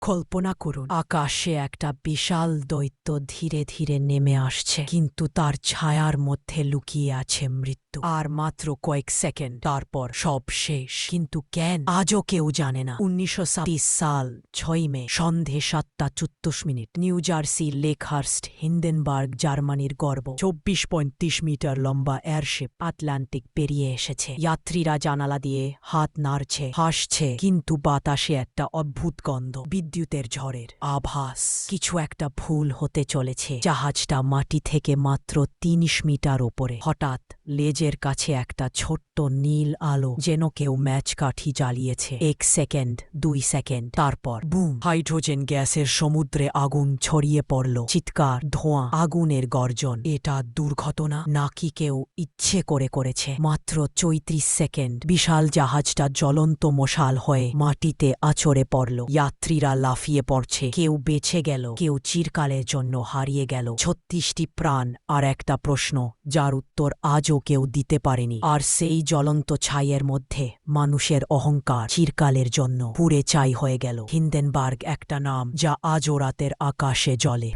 কল্পনা করুন, আকাশে একটা বিশাল দৈত্য ধীরে ধীরে নেমে আসছে, কিন্তু তার ছায়ার মধ্যে লুকিয়ে আছে মৃত্যু। আর মাত্র কয়েক সেকেন্ড তারপর সব শেষ। কিন্তু কেন, আজও কেউ জানে না। 1930 সাল 6 মে সন্ধে 7:34, নিউ জার্সি লেকহার্স্ট, হিন্ডেনবার্গ, জার্মানির গর্ব 24-35 মিটার লম্বা এয়ারশিপ আটলান্টিক পেরিয়ে এসেছে। যাত্রীরা জানালা দিয়ে হাত নাড়ছে, হাসছে, কিন্তু বাতাসে একটা অদ্ভুত গন্ধ, বিদ্যুতের ঝড়ের আভাস। কিছু একটা ভুল হতে চলেছে। জাহাজটা মাটি থেকে মাত্র 30 মিটার ওপরে। হঠাৎ লেজের কাছে একটা ছোট্ট নীল আলো, যেন কেউ ম্যাচ কাঠি জ্বালিয়েছে। 1 সেকেন্ড, 2 সেকেন্ড, তারপর বুম! হাইড্রোজেন গ্যাসের সমুদ্রে আগুন ছড়িয়ে পড়ল। চিৎকার, ধোঁয়া, আগুনের গর্জন। এটা দুর্ঘটনা নাকি কেউ ইচ্ছে করে করেছে? মাত্র 34 সেকেন্ড, বিশাল জাহাজটা জ্বলন্ত মশাল হয়ে মাটিতে আছড়ে পড়ল। যাত্রীরা লাফিয়ে পড়ছে। কেউ বেঁচে গেল, কেউ চিরকালের জন্য হারিয়ে গেল। 36টি প্রাণ আর একটা প্রশ্ন, যার উত্তর আজও কেউ দিতে পারেনি। আর সেই জ্বলন্ত ছাইয়ের মধ্যে মানুষের অহংকার চিরকালের জন্য পুড়ে ছাই হয়ে গেল। হিন্ডেনবার্গ একটা নাম যা আজও রাতের আকাশে জ্বলে।